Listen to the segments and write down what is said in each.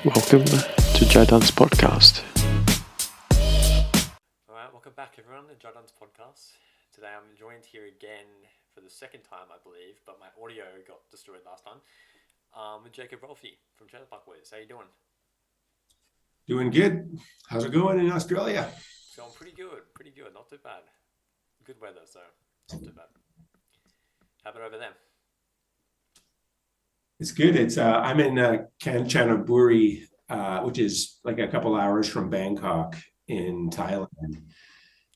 Welcome to Jadon's podcast. All right, welcome back everyone to Jadon's podcast. Today I'm joined here again for the second time, I believe, but my audio got destroyed last time. With Jacob Rolfe from Trailer Park Boys. How you doing? Doing good. How's it going in Australia? It's going pretty good, not too bad. Good weather, so not too bad. How about over there? It's good. It's I'm in Kanchanaburi, which is like a couple hours from Bangkok in Thailand,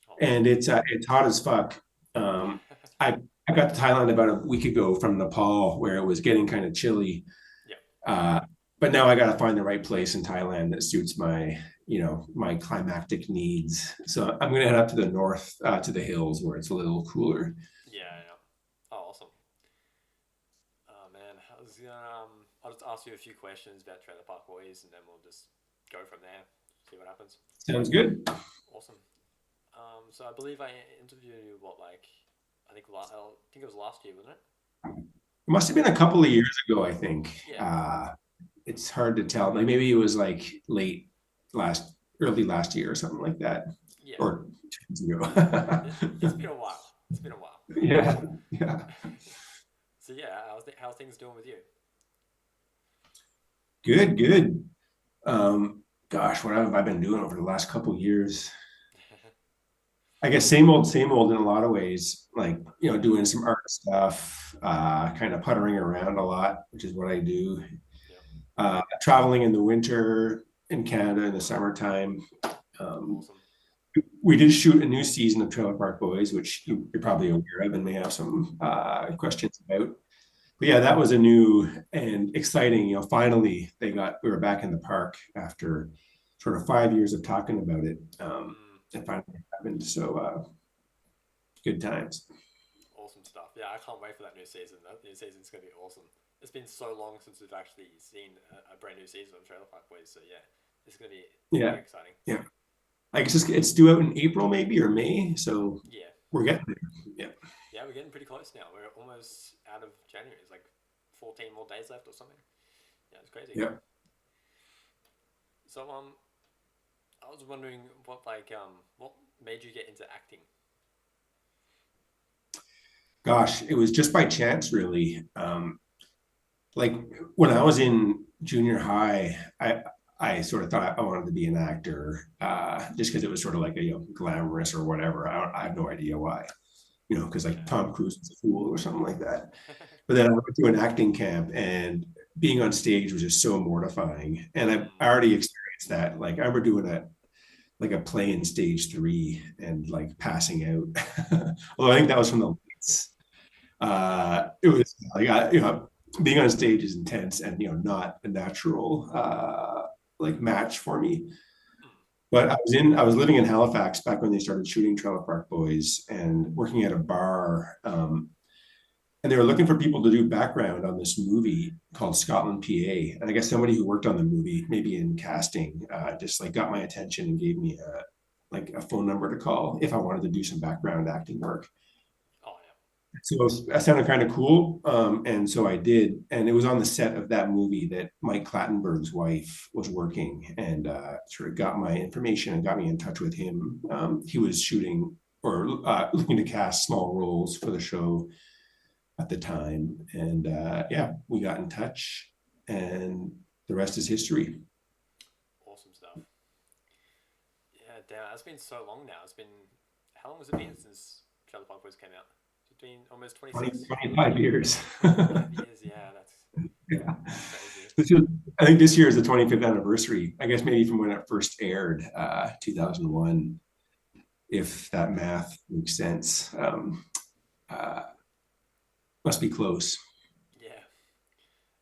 Oh, and it's hot as fuck. I I got to Thailand about a week ago from Nepal, where it was getting kind of chilly. yeah, Uh, but now I got to find the right place in Thailand that suits my climactic needs. So I'm gonna head up to the north, to the hills where it's a little cooler. yeah. Oh, awesome. Oh man, I'll just ask you a few questions about Trailer Park Boys, and then we'll just go from there. See what happens. Sounds good. Awesome. So I believe I interviewed you. I think it was last year, wasn't it? It must have been a couple of years ago, I think. Yeah, It's hard to tell. Like maybe it was like early last year or something like that, yeah. or 2 years ago. It's been a while. It's been a while. Yeah, yeah. So yeah, how's things doing with you? Good, good. Gosh, what have I been doing over the last couple of years? I guess same old in a lot of ways. Like, doing some art stuff, kind of puttering around a lot, which is what I do. Yeah, Traveling in the winter in Canada in the summertime. Um, awesome. we did shoot a new season of Trailer Park Boys, which you're probably aware of and may have some questions about. But yeah, that was a new and exciting. Finally we were back in the park after sort of 5 years of talking about it. Mm, It finally happened. So good times. awesome stuff. Yeah, I can't wait for that new season. That new season's gonna be awesome. It's been so long since we've actually seen a brand new season of Trailer Park Boys. So yeah, it's gonna be Yeah, very exciting. yeah. I guess it's due out in April maybe or May. So Yeah, we're getting there. Yeah, yeah, we're getting pretty close now. We're almost out of January. It's like 14 more days left or something. Yeah, it's crazy. yeah. So I was wondering what made you get into acting? Gosh, it was just by chance, really. Like when I was in junior high, I sort of thought I wanted to be an actor, just because it was sort of like glamorous or whatever. I have no idea why, because like Yeah. Tom Cruise was a fool or something like that. But then I went to an acting camp, and being on stage was just so mortifying. And I Mm, already experienced that. Like I remember doing a play in stage three and like passing out. Although I think that was from the lights. It was like being on stage is intense and not a natural like match for me. mm, But I was living in Halifax back when they started shooting Trailer Park Boys and working at a bar. And they were looking for people to do background on this movie called Scotland, PA. And I guess somebody who worked on the movie, maybe in casting, just like got my attention and gave me a phone number to call if I wanted to do some background acting work. oh yeah. So that sounded kind of cool. And so I did. And it was on the set of that movie that Mike Clattenburg's wife was working and sort of got my information and got me in touch with him. He was shooting or looking to cast small roles for the show at the time. And yeah, we got in touch and the rest is history. Awesome stuff. Yeah, damn, it's been so long now. How long has it been since Trailer Park Boys came out? It's been almost 20, 26, 25 years. 25 years. Yeah, Yeah. that's crazy. This is, I think this year is the 25th anniversary. I guess maybe from when it first aired, 2001, if that math makes sense. Uh, must be close. Yeah,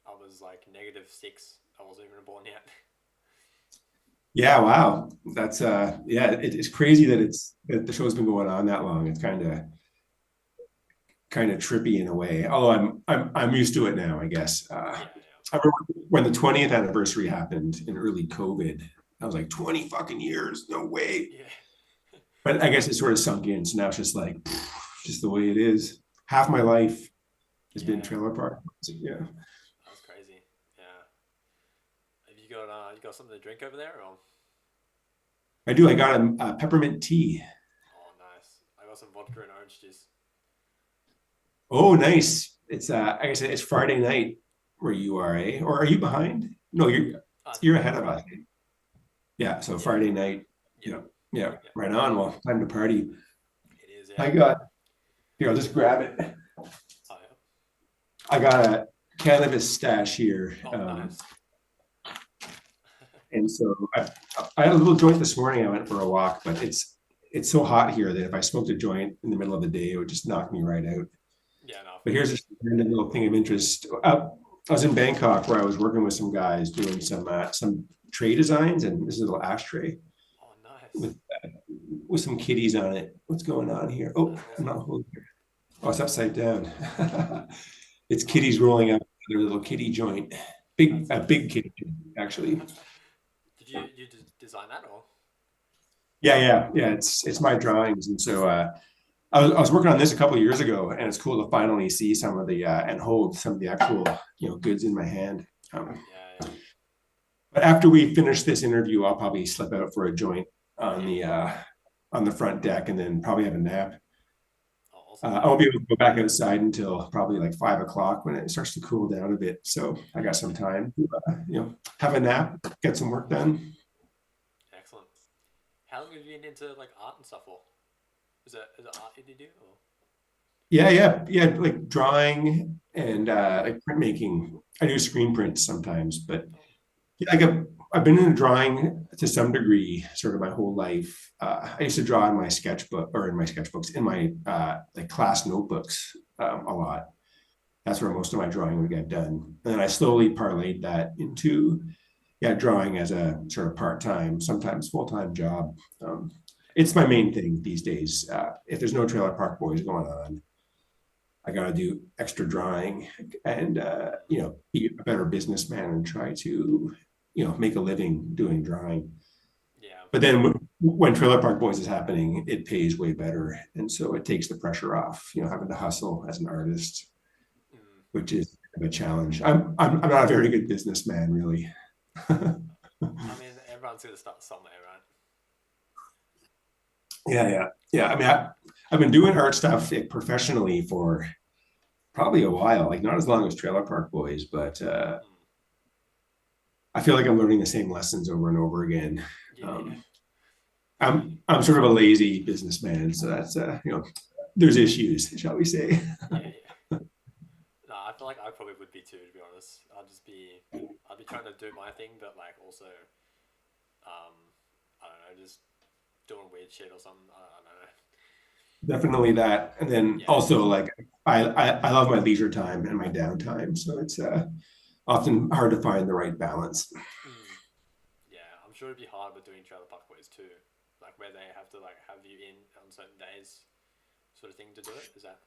I was like -6. I wasn't even born yet. Yeah, wow. That's yeah, it's crazy that the show's been going on that long. It's kind of trippy in a way. Although I'm used to it now, I guess. Yeah, yeah, I remember when the 20th anniversary happened in early COVID. I was like, 20 fucking years, no way. yeah, But I guess it sort of sunk in. So now it's just like just the way it is. Half my life has been yeah. trailer park. So, yeah. That was crazy. Yeah. Have you got something to drink over there, or? I do. I got a peppermint tea. Oh, nice. I got some vodka and orange juice. Oh, nice. It's like I said, it's Friday night where you are, eh? Or are you behind? No, I think you're it ahead is of us. Friday. Yeah, so Yeah, Friday night. yeah, Yeah, yeah, yeah. right on. Well, time to party. It is. I Yeah. got here, I'll just grab it. Oh, yeah. I got a cannabis stash here. Oh, nice. And so I had a little joint this morning. I went for a walk, but it's so hot here that if I smoked a joint in the middle of the day, it would just knock me right out. Yeah, no, But for here's sure. a random little thing of interest. I was in Bangkok where I was working with some guys doing some tray designs, and this is a little ashtray Oh, nice. with with some kitties on it. What's going on here? Oh, That's I'm awesome. not holding here. Oh, it's upside down. It's Oh, kitties rolling out their little kitty joint. that's A nice. big kitty joint, actually. Did you design that, or? Yeah. It's my drawings, and so I was working on this a couple of years ago, and it's cool to finally see some of the and hold some of the actual goods in my hand. Yeah, yeah, But after we finish this interview, I'll probably slip out for a joint on the front deck, and then probably have a nap. Oh, awesome. I won't be able to go back outside until probably like 5 o'clock when it starts to cool down a bit. So I got some time to have a nap, get some work done. Excellent. How long have you been into like art and stuff for? Is it art that you do, or? Yeah. Like drawing and like printmaking. I do screen prints sometimes, but Oh, yeah, I've been in drawing to some degree, sort of my whole life. I used to draw in my sketchbook or in my sketchbooks, in my like class notebooks a lot. That's where most of my drawing would get done. And then I slowly parlayed that into drawing as a sort of part-time, sometimes full-time job. Um, it's my main thing these days. If there's no Trailer Park Boys going on, I got to do extra drawing and be a better businessman and try to make a living doing drawing. yeah, But then when Trailer Park Boys is happening, it pays way better, and so it takes the pressure off. Having to hustle as an artist, mm. which is a challenge. I'm not a very good businessman, really. I mean, everyone's gonna start somewhere, right? Yeah. I mean, I've been doing art stuff professionally for probably a while, like not as long as Trailer Park Boys, but Mm. I feel like I'm learning the same lessons over and over again. Yeah, yeah, Um, I'm sort of a lazy businessman, so that's there's issues, shall we say? yeah, yeah. No, I feel like I probably would be too, to be honest. I'd be trying to do my thing, but like also, um, I don't know, just doing weird shit or something. I don't know. Definitely that, and then Yeah. also like I love my leisure time and my downtime, so it's often hard to find the right balance. Mm. Yeah, I'm sure it'd be hard with doing trailer park boys too, like where they have to like have you in on certain days, sort of thing to do it. Is that?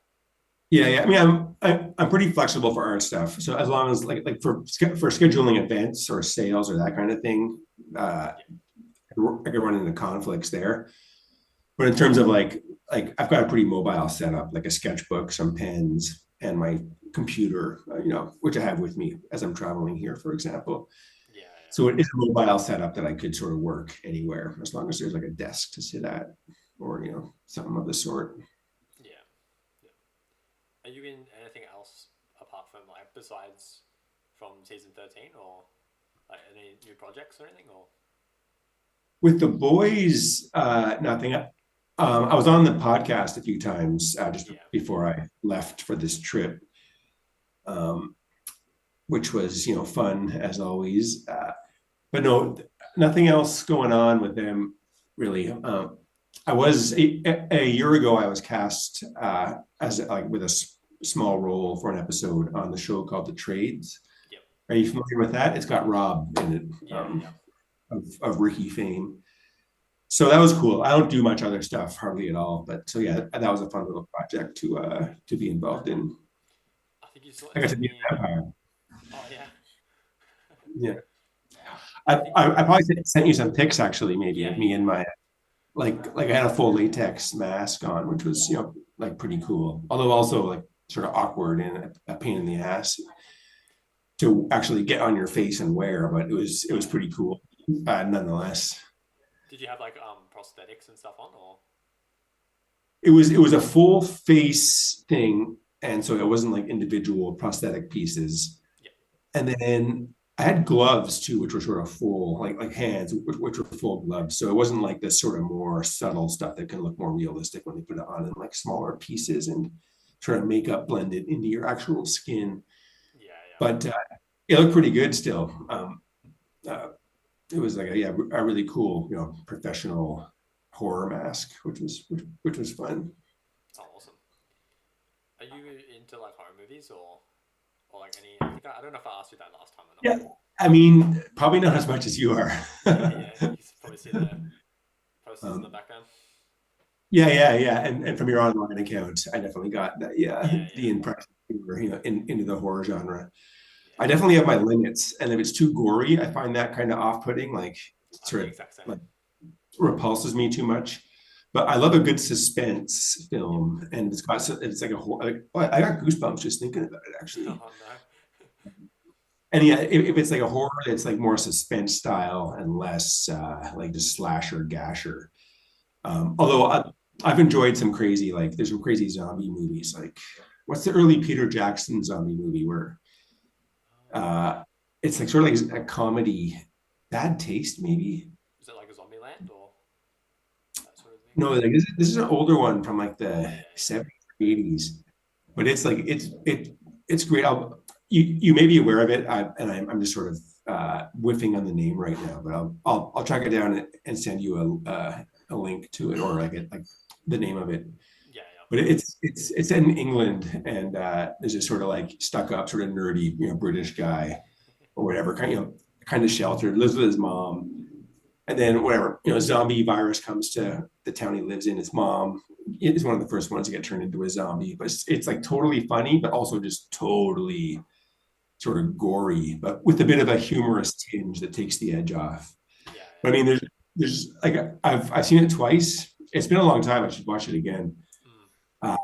Yeah. I mean, I'm pretty flexible for art stuff. So as long as like for scheduling events or sales or that kind of thing, Yeah. I can run into conflicts there. But in terms of like I've got a pretty mobile setup, like a sketchbook, some pens, and my computer, which I have with me as I'm traveling here, for example. Yeah, yeah, So it is a mobile setup that I could sort of work anywhere as long as there's like a desk to sit at or something of the sort. yeah, yeah. Are you in anything else apart from like besides from season 13 or like any new projects or anything or? With the boys, nothing. I was on the podcast a few times just Yeah, before I left for this trip, um, which was fun as always. But no, nothing else going on with them really. I was a year ago. I was cast as like with a small role for an episode on the show called The Trades. yep, Are you familiar with that? It's got Rob in it, yeah, yeah. of Ricky fame. So that was cool. I don't do much other stuff hardly at all, but so yeah, that was a fun little project to be involved in. I think you I got to sent be me. an vampire. Oh yeah, Yeah, I think I probably sent you some pics actually, maybe yeah, of me yeah, in my like I had a full latex mask on, which was like pretty cool. Although also like sort of awkward and a pain in the ass to actually get on your face and wear, but it was pretty cool, nonetheless. Did you have like prosthetics and stuff on, or? It was a full face thing, and so it wasn't like individual prosthetic pieces. Yeah. And then I had gloves too, which were sort of full, like hands, which were full gloves. So it wasn't like this sort of more subtle stuff that can look more realistic when they put it on in like smaller pieces and sort of makeup blended into your actual skin. Yeah, yeah. But it looked pretty good still. Uh, it was like a really cool, professional horror mask, which was fun. Oh, awesome. Are you into like horror movies or like any? I don't know if I asked you that last time or not. Yeah, I mean, probably not as much as you are. Yeah, yeah. You can probably see the posters in the um, background. yeah. And from your online account, I definitely got that. Yeah, Yeah, the yeah, impression you were, into the horror genre. I yeah. definitely have my limits, and if it's too gory, I find that kind of off-putting. Like, I'm the sort of exact same. like repulses me too much. But I love a good suspense Yep. film, and it's like a horror. Like, oh, I got goosebumps just thinking about it, actually. Oh no. And yeah, if it's like a horror, it's like more suspense style and less like just slasher gasher. Although I've enjoyed some crazy, like there's some crazy zombie movies. Like, what's the early Peter Jackson zombie movie where Um, uh, it's like sort of like a comedy, Bad Taste maybe? is it like a Zombieland or that sort of thing? No, like this is an older one from like the Yeah, yeah. 70s, 80s, but it's like it's great. You may be aware of it, and I'm just sort of whiffing on the name right now, but I'll track it down and send you a link to it or like the name of it. Yeah, yeah. But it's set in England, and there's this sort of like stuck up, sort of nerdy, British guy or whatever, kind of sheltered, lives with his mom, and then whatever, zombie virus comes to the town he lives in. His mom is one of the first ones to get turned into a zombie, but it's like totally funny, but also just totally sort of gory, but with a bit of a humorous tinge that takes the edge off. Yeah, But I yeah. mean, there's like I've seen it twice. It's been a long time. I should watch it again. Mm. Uh,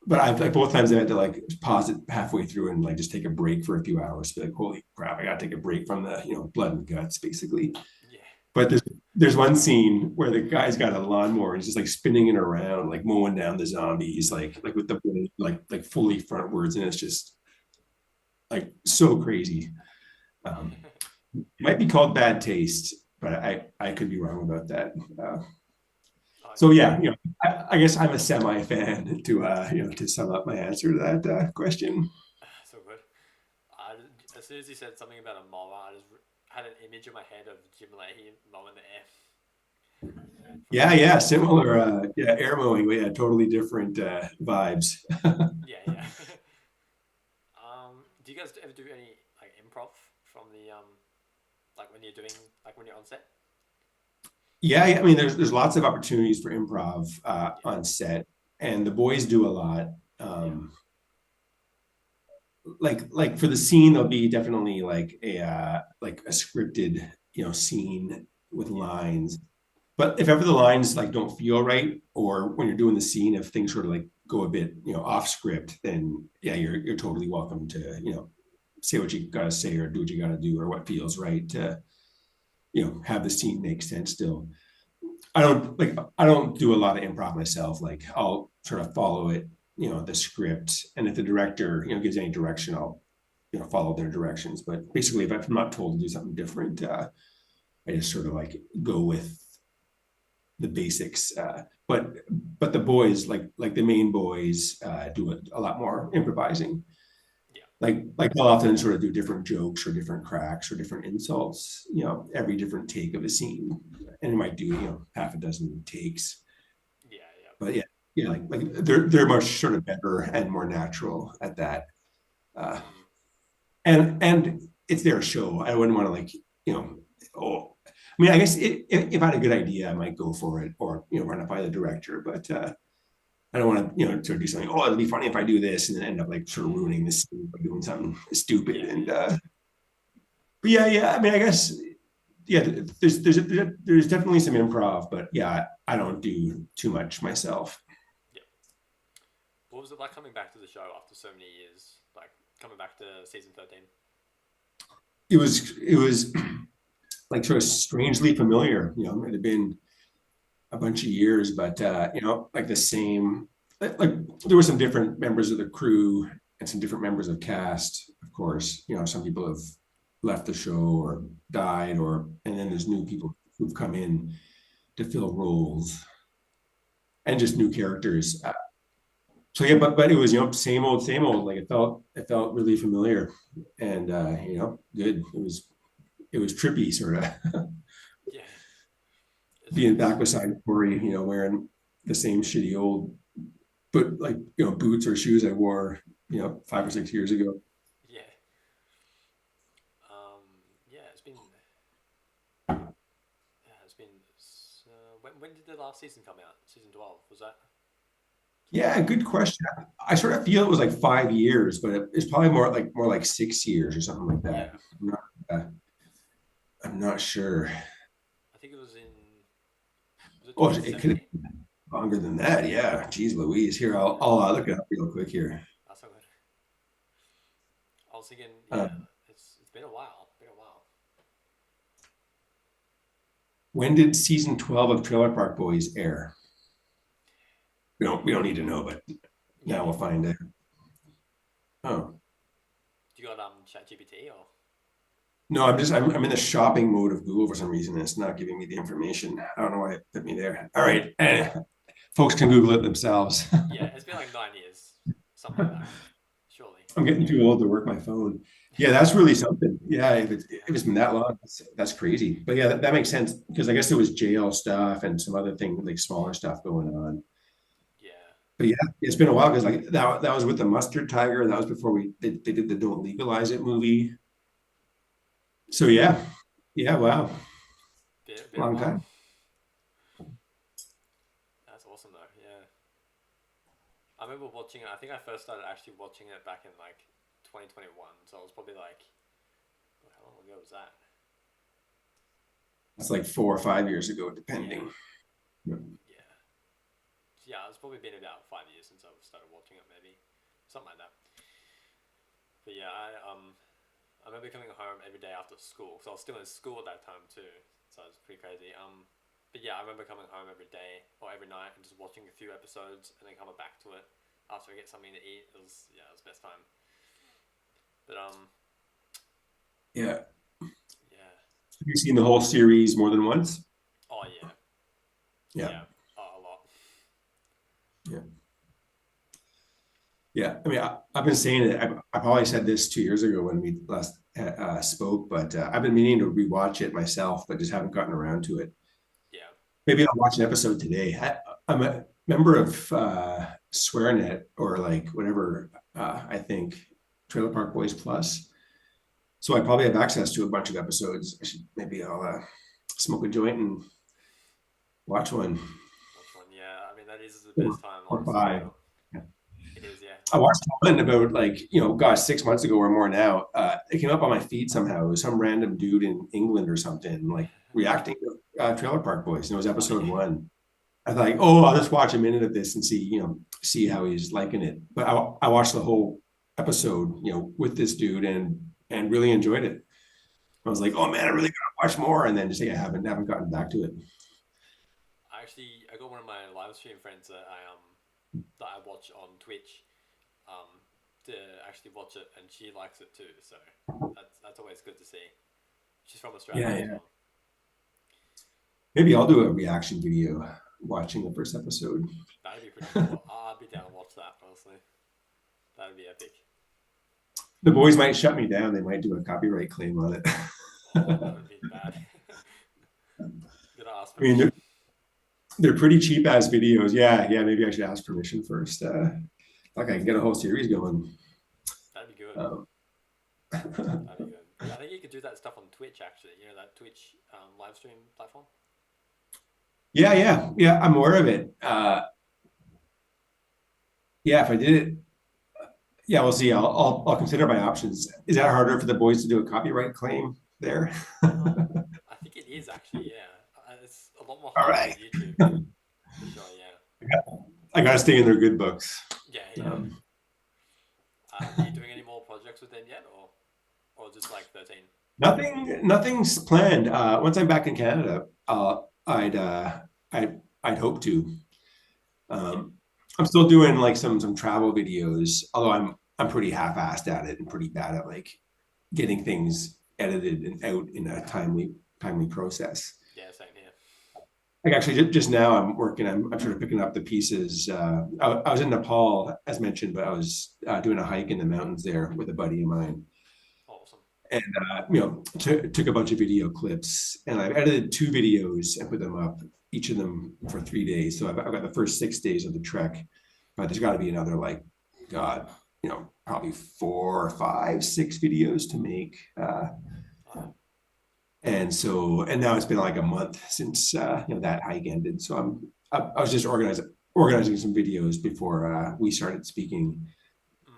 but I've like both times I had to like pause it halfway through and like just take a break for a few hours. Be like, holy crap, I gotta take a break from the blood and guts, basically. Yeah. But there's one scene where the guy's got a lawnmower and he's just like spinning it around, like mowing down the zombies, like with the blade, like fully frontwards, and it's just like so crazy. Um, it might be called Bad Taste, but I could be wrong about that. Oh So yeah. yeah, I guess I'm a semi fan to sum up my answer to that question. So good. As soon as you said something about a mower, I just had an image in my head of Jim Leahy mowing the air from Yeah, similar. Yeah, air mowing. We had totally different vibes. yeah, yeah. Do you guys ever do any like improv from the like when you're doing like when you're on set? Yeah, I mean, there's lots of opportunities for improv Yeah, on set, and the boys do a lot. yeah, Um, like for the scene, there'll be definitely like a scripted scene with yeah, lines. But if ever the lines like don't feel right, or when you're doing the scene, if things sort of like go a bit off script, then yeah, you're totally welcome to say what you gotta say or do what you gotta do or what feels right to have the scene make sense still. I don't do a lot of improv myself. Like I'll sort of follow it, the script, and if the director gives any direction, I'll follow their directions. But basically, if I'm not told to do something different, I just sort of like go with the basics. But the boys, like the main boys, do a lot more improvising. yeah, Like they'll often sort of do different jokes or different cracks or different insults, every different take of a scene, and it might do half a dozen takes. yeah, yeah. But yeah, like they're much sort of better and more natural at that. Uh, Mm. and it's their show. I wouldn't want to like oh, I mean, I guess if I had a good idea, I might go for it or run it by the director. But I don't want to sort of do something. Oh, it'd be funny if I do this, and then end up like sort of ruining the scene by doing something stupid. Yeah, And yeah, but yeah. I mean, I guess yeah. There's definitely some improv, but yeah, I don't do too much myself. yeah. What was it like coming back to the show after so many years? Like coming back to season 13? it was like sort of strangely familiar. It had been a bunch of years, but like the same. Like there were some different members of the crew and some different members of cast. Of course, some people have left the show or died, and then there's new people who've come in to fill roles and just new characters. So yeah, but it was same old, same old. Like it felt really familiar, and good. It was trippy, sort of Yeah. being back beside Corey, wearing the same shitty old, but like boots or shoes I wore 5 or 6 years ago. Yeah. Um, yeah, it's been. When did the last season come out? Season 12 was that? Yeah, good question. I sort of feel it was like 5 years, but it's probably more like 6 years or something like that. Yeah, Uh, I'm not sure. I think it was in. Was it Oh, it could have 2017? been longer than that. Yeah. Geez Louise. Here, I'll look it up real quick here. That's not good. I was thinking, Uh, yeah, it's been a while. Been a while. when did season 12 of Trailer Park Boys air? We don't need to know, but Yeah, now we'll find it. Oh, you got ChatGPT or? no, I'm in the shopping mode of Google for some reason, and it's not giving me the information. I don't know why it put me there. All right. Folks can Google it themselves. Yeah, it's been like 9 years, something like that. Surely. I'm getting too old to work my phone. Yeah, that's really something. Yeah, if it's been that long, that's crazy. But yeah, that makes sense because I guess there was jail stuff and some other thing, like smaller stuff going on. Yeah, But yeah, it's been a while because like that was with the Mustard Tiger. That was before they did the Don't Legalize It movie. So yeah, wow, been a long while. time. That's awesome though. Yeah, I remember watching it. I think I first started actually watching it back in like 2021. So I was probably like, how long ago was that? It's like 4 or 5 years ago, Yeah, depending. yeah, yeah. It's probably been about 5 years since I started watching it, maybe something like that. But yeah, I remember coming home every day after school because I was still in school at that time too. So it was pretty crazy. But yeah, I remember coming home every day or every night and just watching a few episodes and then coming back to it after I get something to eat. It was the best time. But Yeah. yeah. Have you seen the whole series more than once? Oh yeah, Yeah. yeah. Oh, a lot. Yeah. Yeah. I mean, I've been saying it. I probably said this 2 years ago when we last spoke, but I've been meaning to rewatch it myself, but just haven't gotten around to it. Yeah, Maybe I'll watch an episode today. I'm a member of SwearNet or like whatever, I think Trailer Park Boys Plus. So I probably have access to a bunch of episodes. Maybe I'll smoke a joint and watch one watch one. Yeah, I mean that is the or, best time, or honestly. five. It is. Yeah. I watched one about like, gosh, 6 months ago or more now. It came up on my feed somehow. It was some random dude in England or something, like reacting to Trailer Park Boys. And it was Oh episode yeah. one. I thought, like, oh, I'll just watch a minute of this and see how he's liking it. But I watched the whole episode, with this dude and really enjoyed it. I was like, oh man, I really gotta watch more. And then just like I haven't gotten back to it. I got one of my live stream friends that I watch on Twitch um to actually watch it, and she likes it too. So that's always good to see. She's from Australia Yeah, as yeah. well. Maybe I'll do a reaction video watching the first episode. That'd be pretty cool. I'd be down to watch that, honestly. That'd be epic. The boys might shut me down. They might do a copyright claim on it. Oh, that would be bad. Gotta ask I mean, permission. they're pretty cheap as videos. Yeah, yeah. Maybe I should ask permission first. Like I can get a whole series going. That'd be good. Um, That'd be good. Yeah, I think you could do that stuff on Twitch actually. You know that Twitch live stream platform. yeah. I'm aware of it. Yeah, if I did it, yeah, we'll see. I'll consider my options. Is that harder for the boys to do a copyright claim there? I think it is actually. Yeah, it's a lot more All harder than right. YouTube for sure. Yeah. I gotta stay in their good books. Yeah, yeah. Um, Are you doing any more projects with them yet, or just like 13? Nothing's planned. Once I'm back in Canada, I'd I'd hope to. Yeah. Um, I'm still doing like some travel videos, although I'm pretty half-assed at it and pretty bad at like getting things edited and out in a timely process. Yeah, same here. Like actually, just now I'm working. I'm sort of picking up the pieces. I was in Nepal, as mentioned, but I was doing a hike in the mountains there with a buddy of mine, Awesome. and took a bunch of video clips, and I've edited two videos and put them up, each of them for 3 days. So I've got the first 6 days of the trek, but there's got to be another like, God, probably four or five, six videos to make. Wow. And now it's been like a month since that hike ended. So I was just organizing some videos before we started speaking. Mm.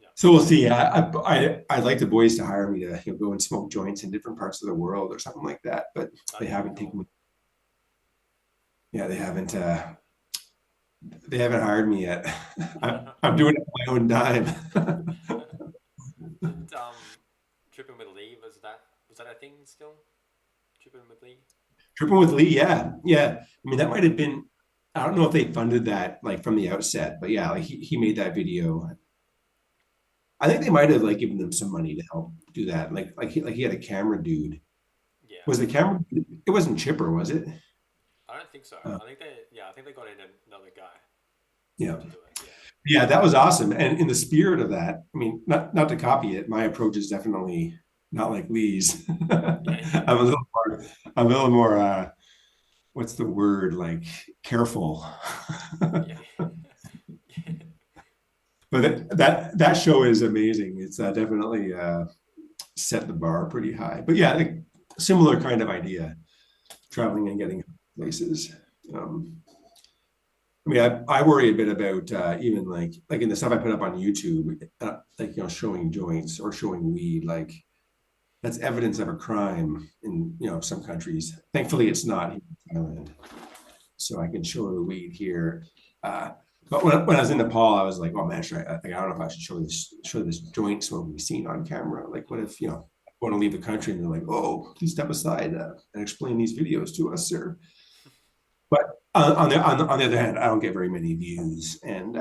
Yeah. So we'll see. I'd like the boys to hire me to go and smoke joints in different parts of the world or something like that, but they That'd be pretty haven't taken cool. me. Yeah, they haven't hired me yet. I'm doing it on my own dime. Did tripping with Lee, was that a thing still? Tripping with Lee? Tripping with Lee, yeah, yeah. I mean, that might have been. I don't know if they funded that like from the outset, but yeah, like he made that video. I think they might have like given them some money to help do that. Like he had a camera dude. Yeah. Was the camera? It wasn't Chipper, was it? I don't think so. Uh, I think they got in another guy yeah, to do it. Yeah. yeah, that was awesome. And in the spirit of that, I mean, not to copy it, my approach is definitely not like Lee's. Yeah, yeah. I'm a little more. What's the word? Like careful. Yeah. Yeah. But that show is amazing. It's definitely set the bar pretty high. But yeah, like, similar kind of idea, Yeah. traveling and getting places. Um, I mean, I worry a bit about even like in the stuff I put up on YouTube, like showing joints or showing weed, like that's evidence of a crime in some countries. Thankfully, it's not here in Thailand, so I can show the weed here. Uh, but when I was in Nepal, I was like, "Oh man, I don't know if I should show this joint smoking scene on camera. Like, what if I want to leave the country and they're like, oh, please step aside and explain these videos to us, sir." But on the other hand, I don't get very many views, and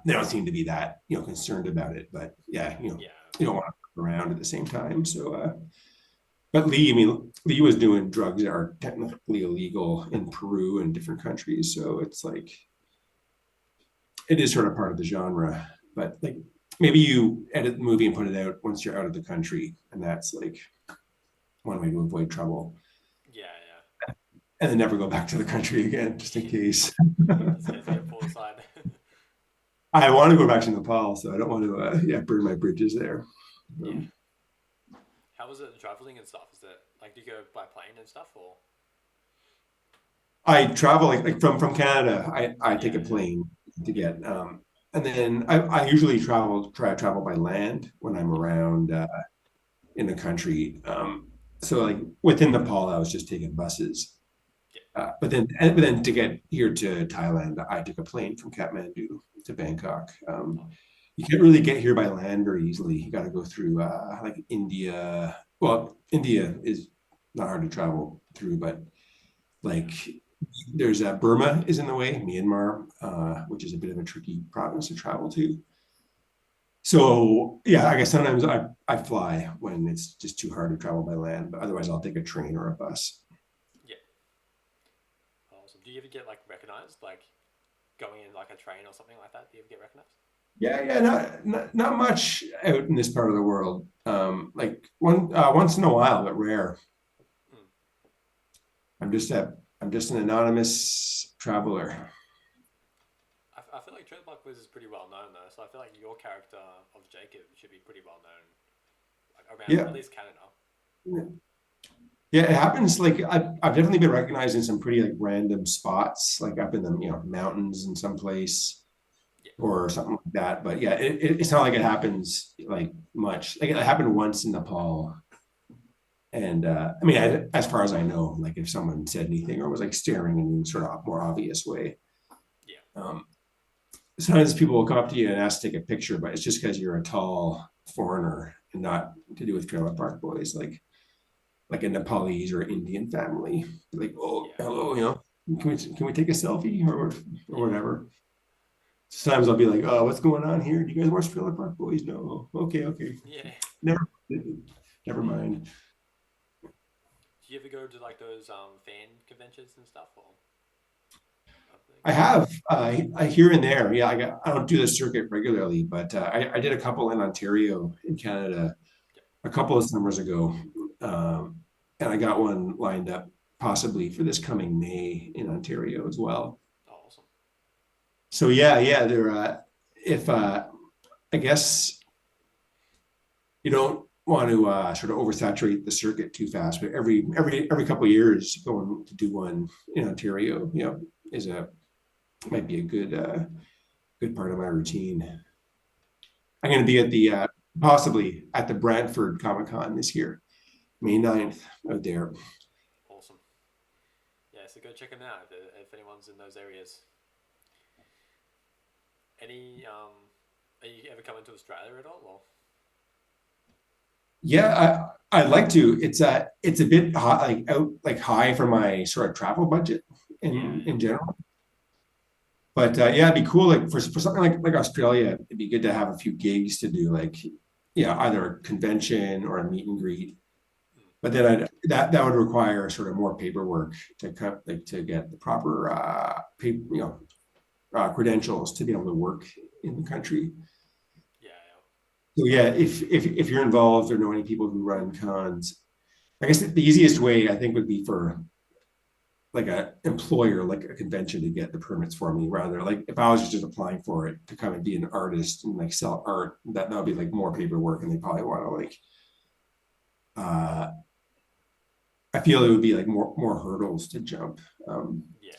they don't seem to be that concerned about it. But yeah, Yeah. you don't want to fuck around at the same time. So, but Lee, I mean, Lee was doing drugs that are technically illegal in Peru and different countries. So it's like it is sort of part of the genre. But like maybe you edit the movie and put it out once you're out of the country, and that's like one way to avoid trouble, Yeah. and then never go back to the country again, just in Yeah. case. Just in case they get pulled aside. I want to go back to Nepal, so I don't want to burn my bridges there. Yeah. Um, How was it traveling and stuff? Is it like do you go by plane and stuff or? I travel like from Canada. I take Yeah. a Yeah. plane to Yeah. get, and then I usually try to travel by land when I'm Yeah. around in the country. So like within Nepal, I was just taking buses. Yeah. But then to get here to Thailand, I took a plane from Kathmandu to Bangkok. Oh, You can't really get here by land very easily. You got to go through like India. Well, India is not hard to travel through, but yeah. like there's Burma is in the way, Myanmar, which is a bit of a tricky province to travel to. So yeah, I guess sometimes I fly when it's just too hard to travel by land, but otherwise I'll take a train or a bus. Yeah. Awesome. Do you ever get like recognized, like going in like a train or something like that? Do you ever get recognized? Yeah, yeah, not much out in this part of the world. Like once in a while, but rare. Mm. I'm just an anonymous traveler. I feel like Dreadlock was pretty well known though, so I feel like your character of Jacob should be pretty well known, like around at Yeah, least Canada. yeah, it happens. Like I've definitely been recognized in some pretty like random spots, like up in the mountains in some place Yeah. or something like that. But yeah, it's not like it happens like much. Like it happened once in Nepal, and I mean, as far as I know, like if someone said anything or was like staring in sort of more obvious way, Yeah. um, sometimes people will come up to you and ask to take a picture, but it's just because you're a tall foreigner and not to do with Trailer Park Boys, like a Nepalese or Indian family. Like, oh, Yeah. hello, can we take a selfie or Yeah. whatever? Sometimes I'll be like, oh, what's going on here? Do you guys watch Trailer Park Boys? No. Okay. Yeah. Never, never mind. Do you ever go to like those fan conventions and stuff, or I think? I have I here and there. Yeah, I don't do the circuit regularly, but I did a couple in Ontario in Canada Yep. a couple of summers ago, um, and I got one lined up possibly for this coming May in Ontario as well. Oh, awesome. So yeah, there. If I guess you don't want to sort of oversaturate the circuit too fast, but every couple of years going to do one in Ontario, is a might be a good part of my routine. I'm going to be at the possibly at the Brantford Comic Con this year, May 9th out there. Awesome. Yeah, so go check them out if anyone's in those areas. Any are you ever coming to Australia at all? Or Yeah, I'd like to. It's a bit high, like high for my sort of travel budget yeah, in general. But yeah, it'd be cool. Like for something like Australia, it'd be good to have a few gigs to do, like either a convention or a meet and greet. yeah. But then that would require sort of more paperwork to like to get the proper credentials to be able to work in the country. Yeah, So yeah, if you're involved or know any people who run cons, I guess the easiest way I think would be for like a employer, like a convention, to get the permits for me. Rather, like if I was just applying for it to kind of be an artist and like sell art, that would be like more paperwork, and they probably want to like. Uh, I feel it would be like more hurdles to jump. Um, yeah,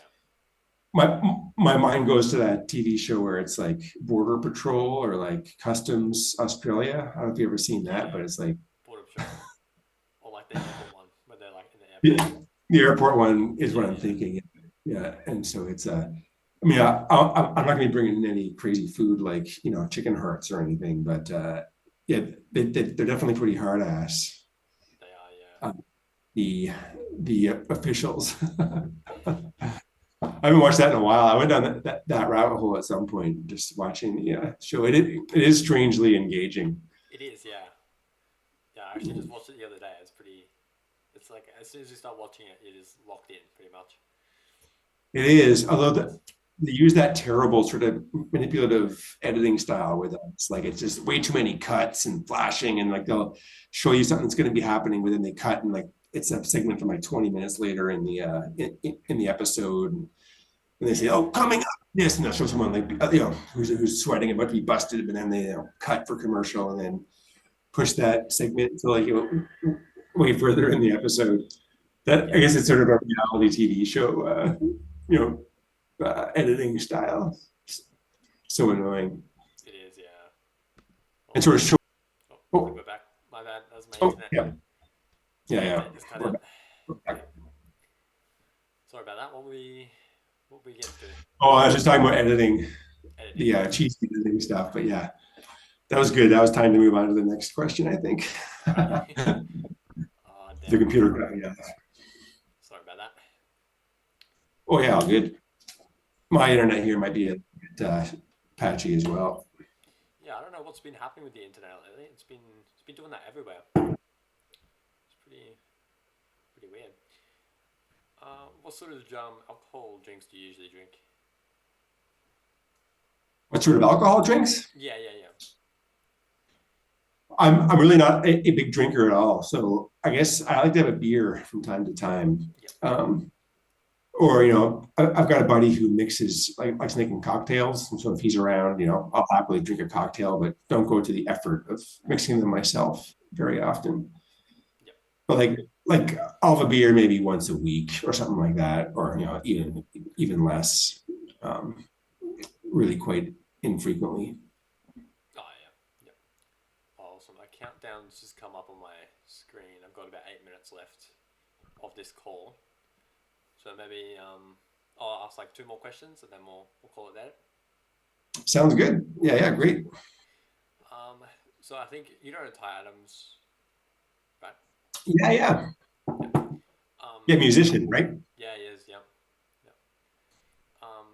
my my mind goes to that TV show where it's like Border Patrol or like Customs Australia. I don't know if you've ever seen that, but yeah. it's like Border Patrol, or like the airport one, where they're like in the airport. the, the airport one is Yeah, what I'm thinking. Yeah, and so it's I mean, I'm not going to be bringing in any crazy food like chicken hearts or anything, but yeah, they're definitely pretty hard ass. they are. Yeah, Uh, the the officials. I haven't watched that in a while. I went down that rabbit hole at some point, just watching the show. It is strangely engaging. it is. Yeah, yeah. I actually just watched it the other day. It's pretty. It's like as soon as you start watching it, you're just locked in, pretty much. It is, although It's they use that terrible sort of manipulative editing style where it's like it's just way too many cuts and flashing, and like they'll show you something that's going to be happening, but then they cut and like it's a segment from like 20 minutes later in the in the episode, and they say, yeah, "Oh, coming up this," and they'll show someone like who's sweating about to be busted, but then they cut for commercial and then push that segment to like way further in the episode. That I yeah. guess it's sort of a reality TV show, you know, editing style. So annoying. It is. Yeah. And sort of Awesome. show. Oh, I think Oh, we're back. My bad. That was my oh, internet. yeah, My yeah. internet just cut We're out. back. We're back. Yeah. Sorry about that. What we get to Oh, I was just talking about editing, editing. the cheesy editing stuff. But yeah, that was good. That was time to move on to the next question, I think. Alrighty. Oh The damn. computer cut me off. Sorry about that. Oh yeah, all good. My internet here might be a bit patchy as well. Yeah, I don't know what's been happening with the internet lately. It's been doing that everywhere. It's pretty weird. What sort of alcohol drinks do you usually drink? What sort of alcohol drinks? Yeah, yeah, yeah. I'm really not a big drinker at all. So I guess I like to have a beer from time to time. Yep. Or I've got a buddy who mixes likes making cocktails, and so if he's around, I'll happily drink a cocktail, but don't go to the effort of mixing them myself very often. Yep. But like I'll have a beer maybe once a week or something like that, or even less, um, really quite infrequently. Oh yeah. Yep. Awesome. My countdown's just come up on my screen. I've got about 8 minutes left of this call. So maybe I'll ask like two more questions and then we'll call it that. Sounds good. Yeah, great. Um, So I think you know Ty Adams, right? Yeah, yeah, Yeah. yeah. Musician, right? Yeah, he is. Yep. Yep. Um,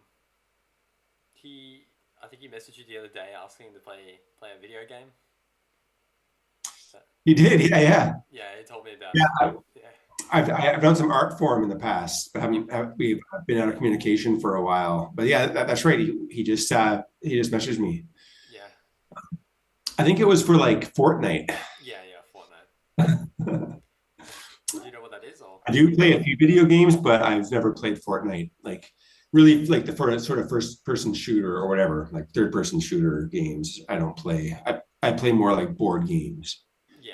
he. I think he messaged you the other day asking to play a video game. So, He did. Yeah, yeah, yeah, he told me about it. yeah. Yeah. I've done some art for him in the past, but Yep. we've been out of communication for a while. But yeah, that's right. He just messaged me. Yeah. I think it was for like Fortnite. Yeah. Yeah. Fortnite. Do you know what that is, or? I do play a few video games, but I've never played Fortnite. Like really, like the first sort of first person shooter or whatever, like third person shooter games. I don't play. I play more like board games Yeah.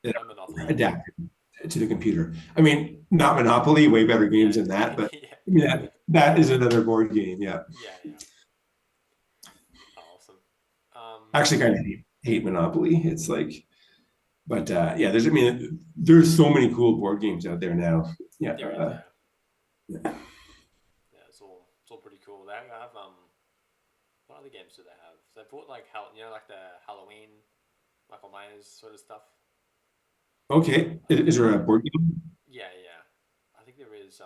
Yeah. that Like are Monopoly. adapted to the computer. I mean, not Monopoly, way better games Yeah. than that, but Yeah. I mean, that is another board game. Yeah. Yeah. Yeah. Oh, awesome. I actually kind of hate Monopoly. It's like, but yeah, I mean, there's so many cool board games out there now. Yeah. There is. Yeah. Yeah. Yeah. It's all pretty cool. They have what other games do they have? So they brought like like the Halloween Michael Myers sort of stuff. Okay. I think Is there there is. a board game? Yeah. Yeah. I think there is.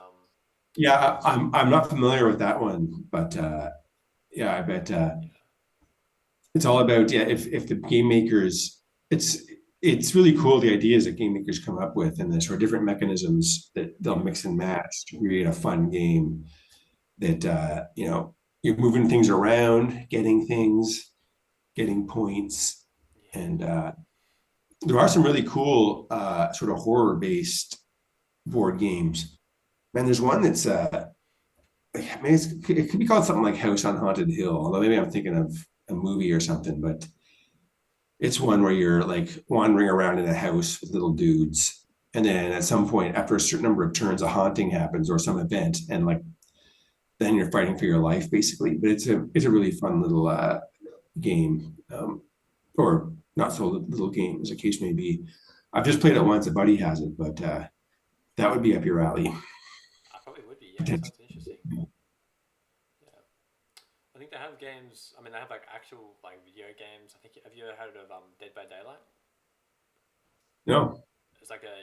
Yeah, I'm not familiar with that one, but yeah, I bet Yeah. it's all about yeah. If the game makers, it's it's really cool the ideas that game makers come up with and the sort of different mechanisms that they'll Yeah. mix and match to create a fun game that you're moving things around, getting things, getting points, Yeah. and there are some really cool sort of horror based board games. And there's one that's I mean, it could be called something like House on Haunted Hill, although maybe I'm thinking of a movie or something, but it's one where you're like wandering around in a house with little dudes. And then at some point, after a certain number of turns, a haunting happens or some event, and like then you're fighting for your life basically. But it's a really fun little game, or not so little game as the case may be. I've just played it once. A buddy has it, but that would be up your alley. I probably would be. Yeah. It sounds interesting. Yeah. I think they have games. I mean, they have like actual like video games. I think have you ever heard of Dead by Daylight? No. It's like a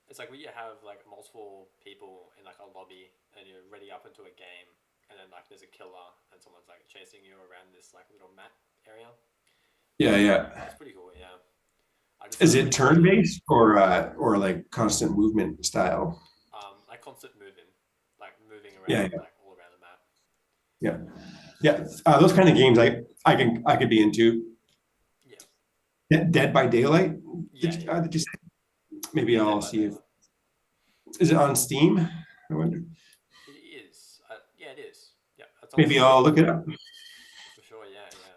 it's like where you have like multiple people in like a lobby and you're ready up into a game and then like there's a killer and someone's like chasing you around this like little map area. Yeah, yeah. It's pretty cool. Yeah. Is I it think the turn-based or like constant movement style? like constant moving, like moving Yeah, around yeah, like all around the map. yeah, yeah. Those kind of games I could be into. Yeah. Dead by Daylight. Yeah. Yeah. Did you say? Maybe Yeah. Dead I'll by see if Daylight. is it on Steam. I wonder. It is. Yeah, it is. Yeah, it's on Maybe Steam I'll look it up. for sure. Yeah, yeah.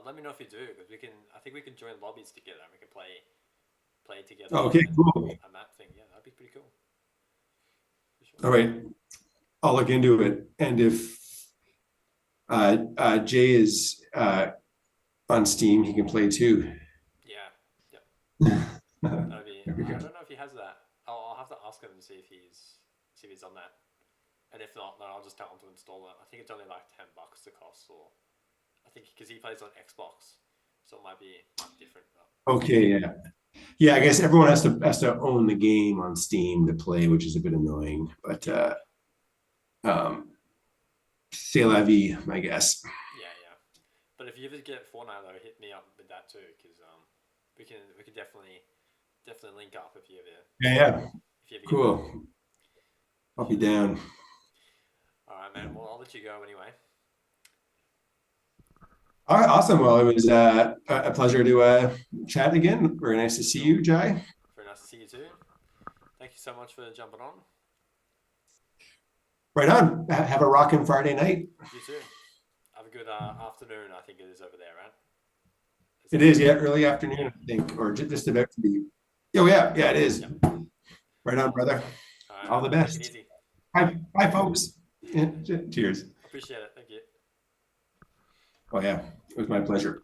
Let me know if you do, because we can. I think we can join lobbies together and we can play together Okay, and cool. a map thing. Yeah, that'd be pretty cool. For sure. All right, I'll look into it. And if Jay is on Steam, he can play too. Yeah, yeah. There That'd be. we I go. don't know if he has that. I'll have to ask him and see if he's on that. And if not, then I'll just tell him to install it. I think it's only like $10 to cost, or I think because he plays on Xbox, so it might be different. But Okay, yeah. Yeah, I guess everyone has to own the game on Steam to play, which is a bit annoying. But yeah, um, c'est la vie, I guess. yeah, yeah. But if you ever get Fortnite though, hit me up with that too, because we can definitely link up Yeah, yeah. if you ever get bored. Cool. I'll be down. All right, man. Well, I'll let you go anyway. All right, awesome. Well, it was a pleasure to chat again. Very nice to see you, Jai. Very nice to see you too. Thank you so much for jumping on. Right on. Have a rocking Friday night. You too. Have a good afternoon. I think it is over there, right? It is, yeah, early Yeah. afternoon, I think, or just about to be. Oh, yeah, yeah, it is. Yep. Right on, brother. All right, All the man. Take it best. easy. Bye, folks. Yeah, cheers. Appreciate it. Thank you. Oh, yeah, it was my pleasure.